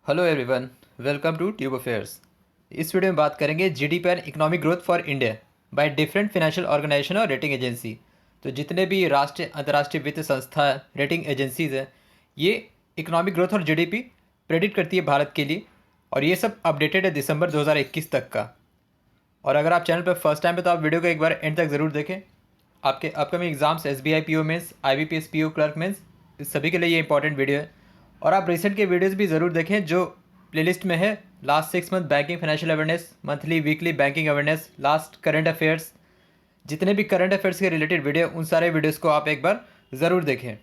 Hello everyone, welcome to tube affairs. इस video में बात करेंगे GDP and economic growth for India by different financial organisation और rating agency. तो जितने भी राष्ट्रीय अंतर्राष्ट्रीय वित्त संस्था रेटिंग एजेंसीज हैं, ये इकोनॉमिक ग्रोथ और जीडीपी प्रेडिक्ट करती है भारत के लिए, और ये सब अपडेटेड है दिसंबर 2021 तक का। और अगर आप चैनल पर फर्स्ट टाइम पे तो आप वीडियो को एक बार एंड तक ज़रूर देखें। आपके upcoming exams SBI PO mains, IBPS PO clerk mains, इस सभी के लिए ये इंपॉर्टेंट वीडियो है। और आप रिसेंट के वीडियोस भी ज़रूर देखें जो प्लेलिस्ट में है। Last 6 month banking financial awareness, monthly weekly banking awareness, last current affairs, जितने भी करंट अफेयर्स के रिलेटेड वीडियो, उन सारे वीडियोज़ को आप एक बार ज़रूर देखें।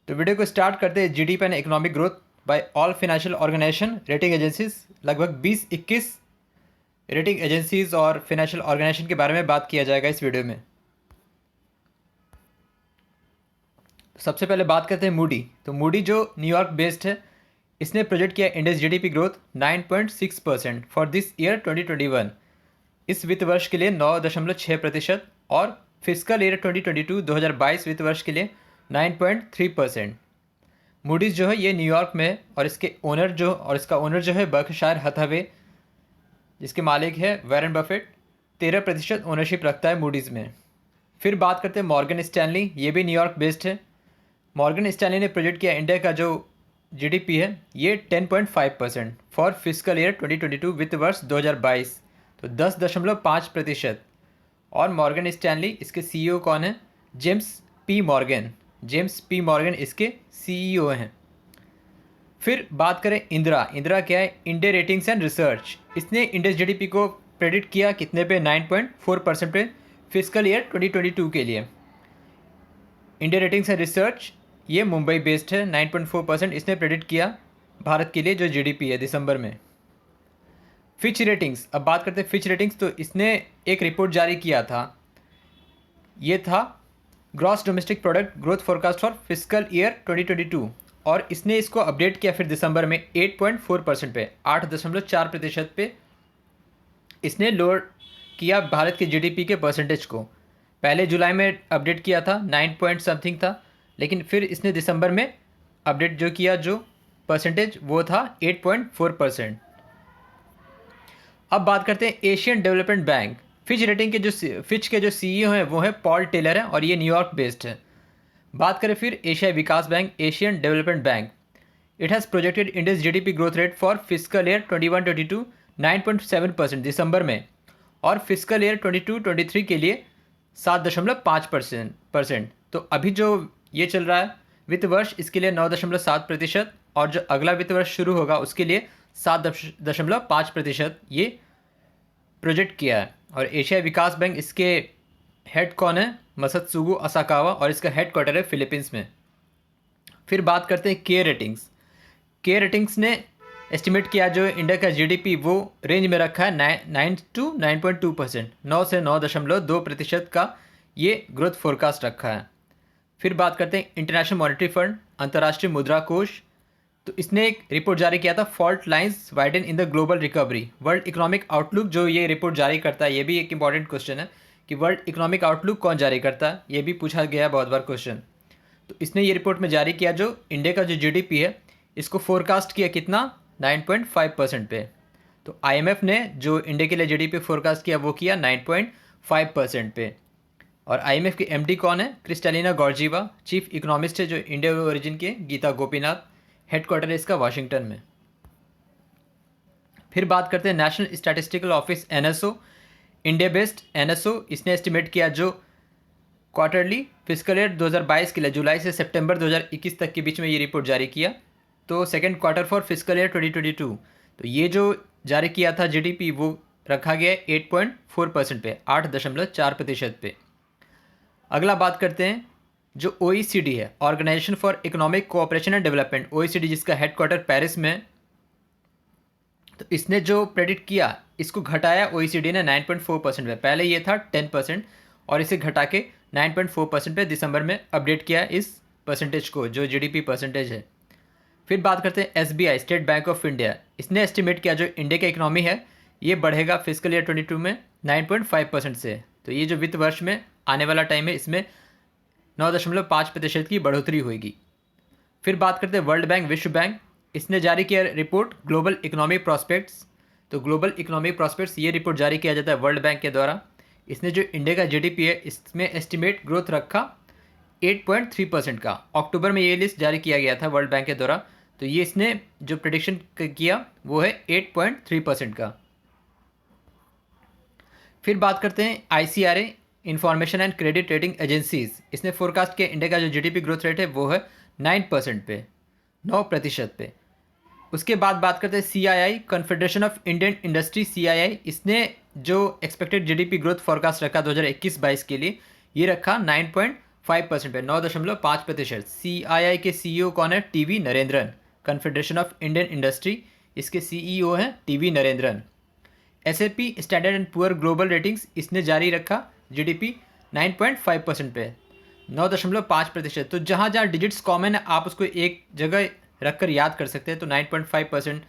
तो वीडियो को स्टार्ट करते हैं। GDP and economic growth by all financial organisation rating agencies, लगभग 20-21 रेटिंग एजेंसीज और फाइनेंशियल ऑर्गेनाइजेशन के बारे में बात किया जाएगा इस वीडियो में। सबसे पहले बात करते हैं मूडी। तो मूडी जो न्यूयॉर्क बेस्ड है, इसने प्रोजेक्ट किया Indians GDP growth 9.6% for this year 2021, इस वित्त वर्ष के लिए 9.6%, और फिजिकल ईयर 2022 वित्त वर्ष के लिए 9.3%। मूडीज़ जो है ये न्यूयॉर्क में है, और इसका ओनर जो है बर्कशायर हैथवे, जिसके मालिक है वॉरेन बफेट, 13% ओनरशिप रखता है मूडीज़ में। फिर बात करते हैं मॉर्गन स्टैनली, ये भी न्यूयॉर्क बेस्ड है। मॉर्गन स्टैनली ने प्रोजेक्ट किया इंडिया का जो जीडीपी है ये 10.5% फॉर फिजिकल ईयर 2022 वित्त वर्ष 2022, तो 10.5%। और मॉर्गन स्टैनली, इसके सीईओ कौन है? James P Morgan. James P Morgan इसके सीईओ हैं। फिर बात करें इंदिरा क्या है? इंडिया रेटिंग्स एंड रिसर्च, इसने इंडिया जीडीपी को प्रेडिक्ट किया कितने पे? 9.4% पे फिजिकल ईयर 2022 के लिए। इंडिया रेटिंग्स एंड रिसर्च ये मुंबई बेस्ड है। 9.4% इसने प्रेडिक्ट किया भारत के लिए जो जीडीपी है दिसंबर में। फिच रेटिंग्स, अब बात करते हैं फिच रेटिंग्स। तो इसने एक रिपोर्ट जारी किया था, ये था gross domestic product growth forecast for physical year 2022, और इसने इसको अपडेट किया फिर दिसंबर में 8.4% पे, 8.4% पे इसने लोअर किया भारत के जीडीपी के परसेंटेज को। पहले जुलाई में अपडेट किया था 9 पॉइंट समथिंग था, लेकिन फिर इसने दिसंबर में अपडेट जो किया, जो परसेंटेज वो था 8.4%। अब बात करते हैं एशियन डेवलपमेंट बैंक। फिच के जो सीईओ हैं वो है पॉल टेलर हैं, और ये न्यूयॉर्क बेस्ड है। बात करें फिर एशियाई विकास bank, Asian Development Bank, it has projected India's GDP growth rate for physical year 21-22 9.7% दिसंबर में, और फिजिकल ईयर 22-23 के लिए 7.5%। तो अभी जो ये चल रहा है वित्त वर्ष, इसके लिए 9.7%, और जो अगला वित्त वर्ष शुरू होगा उसके लिए 7.5% ये प्रोजेक्ट किया है। और एशियाई विकास बैंक, इसके हेड कौन है? मसत्सुगु असाकावा, और इसका हेड क्वार्टर है फिलीपींस में। फिर बात करते हैं के रेटिंग्स ने एस्टिमेट किया जो इंडिया का जीडीपी वो रेंज में रखा है 9 to 9.2%, 9 से 9.2% का ये ग्रोथ फोरकास्ट रखा है। फिर बात करते हैं इंटरनेशनल मॉनेटरी फंड, अंतर्राष्ट्रीय मुद्रा कोष। तो इसने एक रिपोर्ट जारी किया था, fault lines widen in the global recovery, world economic outlook जो ये रिपोर्ट जारी करता है। ये भी एक इंपॉर्टेंट क्वेश्चन है कि वर्ल्ड इकोनॉमिक आउटलुक कौन जारी करता है, ये भी पूछा गया बहुत बार क्वेश्चन। तो इसने ये रिपोर्ट में जारी किया जो इंडिया का जो जीडीपी है इसको फोरकास्ट किया कितना? 9.5% पे। तो आईएमएफ ने जो इंडिया के लिए जीडीपी फोरकास्ट किया वो किया 9.5% पे। और आईएमएफ की एमडी कौन है? क्रिस्टलिना गॉर्जीवा, चीफ इकोनॉमिस्ट है जो इंडिया ओरिजिन के गीता गोपीनाथ, हेडक्वार्टर है इसका वाशिंगटन में। फिर बात करते हैं national statistical office NSO, India based NSO, इसने एस्टिमेट किया जो क्वार्टरली फिजिकल ईयर 2022 के लिए, जुलाई से सितंबर 2021 तक के बीच में ये रिपोर्ट जारी किया। तो second quarter for physical year 2022, तो ये जो जारी किया था जीडीपी वो रखा गया 8.4% पे, 8.4% पे। अगला बात करते हैं जो ओईसीडी है, organisation for economic cooperation and development, OECD जिसका हेडक्वार्टर पेरिस में। तो इसने जो प्रेडिक्ट किया इसको घटाया ओईसीडी ने 9.4% पे, पहले ये था 10%, और इसे घटा के 9.4% पे दिसंबर में अपडेट किया इस परसेंटेज को, जो जीडीपी परसेंटेज है। फिर बात करते हैं SBI, state bank of India, इसने एस्टिमेट किया जो इंडिया का इकोनॉमी है ये बढ़ेगा फिजिकल ईयर 22 में 9.5% से। तो ये जो वित्त वर्ष में आने वाला टाइम है इसमें 9.5% की बढ़ोतरी होगी। फिर बात करते हैं वर्ल्ड बैंक, विश्व बैंक, इसने जारी किया रिपोर्ट ग्लोबल इकोनॉमिक प्रॉस्पेक्ट्स। तो ग्लोबल इकोनॉमिक प्रॉस्पेक्ट्स ये रिपोर्ट जारी किया जाता है वर्ल्ड बैंक के द्वारा। इसने जो इंडिया का जीडीपी है इसमें एस्टिमेट ग्रोथ रखा 8.3% का। अक्टूबर में ये लिस्ट जारी किया गया था वर्ल्ड बैंक के द्वारा। तो ये इसने जो प्रेडिक्शन किया वो है 8.3% का। फिर बात करते हैं ICRA information and credit rating agencies. इसने फोरकास्ट किया इंडिया का जो जीडीपी ग्रोथ रेट है वो है 9% पे, 9% पे। उसके बाद बात करते हैं CII confederation of Indian industry CII। इसने जो एक्सपेक्टेड जीडीपी ग्रोथ फोरकास्ट रखा 2021-22 के लिए ये रखा 9.5% पे, 9.5%। CII के CEO कौन है? TV Narendran. Confederation of Indian industry, इसके CEO हैं TV Narendran. S&P standard and poor global ratings, इसने जारी रखा जीडीपी 9.5% पे, 9.5%। तो जहाँ जहाँ डिजिट्स कॉमन है आप उसको एक जगह रख कर याद कर सकते हैं। तो 9.5%,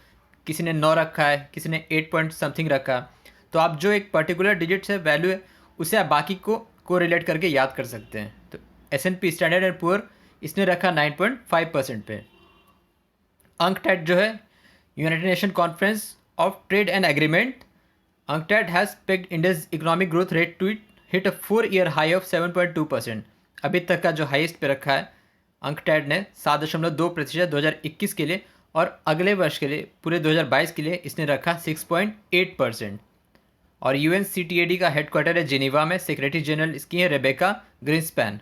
किसी ने 9 रखा है, किसी ने 8 पॉइंट समथिंग रखा है। तो आप जो एक पर्टिकुलर डिजिट्स है, वैल्यू है, उसे आप बाकी को रिलेट करके याद कर सकते हैं। तो S&P स्टैंडर्ड एंड पुअर इसने रखा 9.5% पे। UNCTAD जो है united nation conference of trade and agreement, UNCTAD has pegged India's economic growth rate to hit a 4-year high of 7.2%। अभी तक का जो हाईएस्ट पे रखा है UNCTAD ने 7.2% 2021 के लिए, और अगले वर्ष के लिए पूरे 2022 के लिए इसने रखा 6.8%। और UNCTAD का हेडक्वार्टर है जिनीवा में। सेक्रेटरी जनरल इसकी है रेबेका ग्रिंसपैन।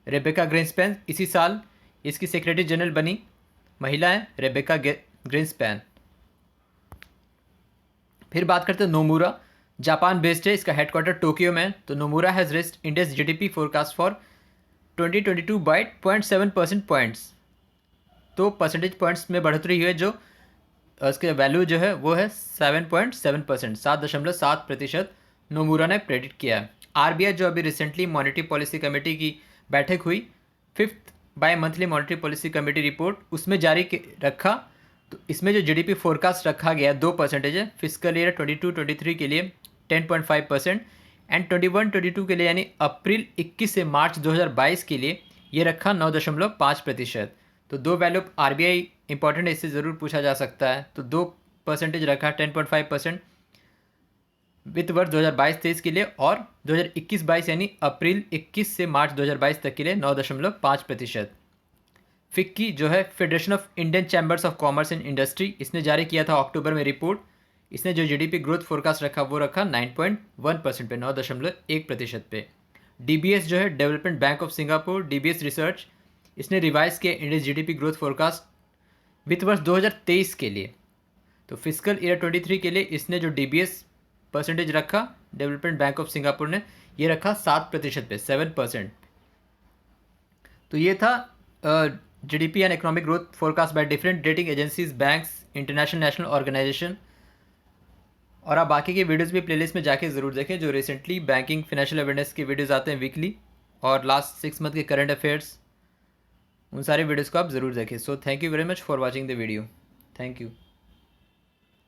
रेबेका ग्रिंसपैन इसी साल इसकी सेक्रेटरी जनरल बनी, महिला है रेबेका ग्रिंसपैन। फिर बात करते हैं नोमुरा, जापान बेस्ड है, इसका हेडक्वार्टर टोक्यो में। तो Nomura has raised India's GDP forecast for 2022 by 0.7% points. तो परसेंटेज पॉइंट्स में बढ़ोतरी हुई है, जो उसके वैल्यू जो है वो है 7.7%, 7.7% नोमुरा ने प्रेडिक्ट किया है। RBI जो अभी रिसेंटली मॉनेटरी पॉलिसी कमेटी की बैठक हुई, 5th by monthly monetary policy committee report, उसमें जारी रखा। तो इसमें जो जीडीपी फोरकास्ट रखा गया 2% है फिजिकल ईयर 22-23 के लिए 10.5%, एंड 21-22 के लिए यानी अप्रैल 21 से मार्च 2022 के लिए ये रखा 9.5%। तो दो वैल्यू RBI इंपॉर्टेंट है, इससे ज़रूर पूछा जा सकता है। तो 2% रखा 10.5% वित्त वर्ष 2022-23 के लिए, और 2021-22 यानी अप्रैल 21 से मार्च 2022 तक के लिए 9.5%। फिक्की जो है federation of Indian chambers of commerce and industry, इसने जारी किया था अक्टूबर में रिपोर्ट। इसने जो जीडीपी ग्रोथ फोरकास्ट रखा वो रखा 9.1% पे, 9.1% पे। DBS जो है development bank of Singapore, DBS research, इसने रिवाइज किया इंडियन जीडीपी ग्रोथ फोरकास्ट वित्त वर्ष 2023 के लिए। तो फिजिकल ईयर 23 के लिए इसने जो DBS परसेंटेज रखा डेवलपमेंट बैंक ऑफ सिंगापुर ने, ये रखा 7% पे, 7%। तो ये था GDP and economic growth forecast by different rating agencies, banks, international national organisation. और आप बाकी के वीडियोस भी प्लेलिस्ट में जाके ज़रूर देखें, जो रिसेंटली बैंकिंग फाइनेंशियल अवेयरनेस के वीडियोस आते हैं वीकली, और लास्ट 6 मंथ के करंट अफेयर्स, उन सारे वीडियोस को आप ज़रूर देखें। So thank you very much for watching the video. Thank you.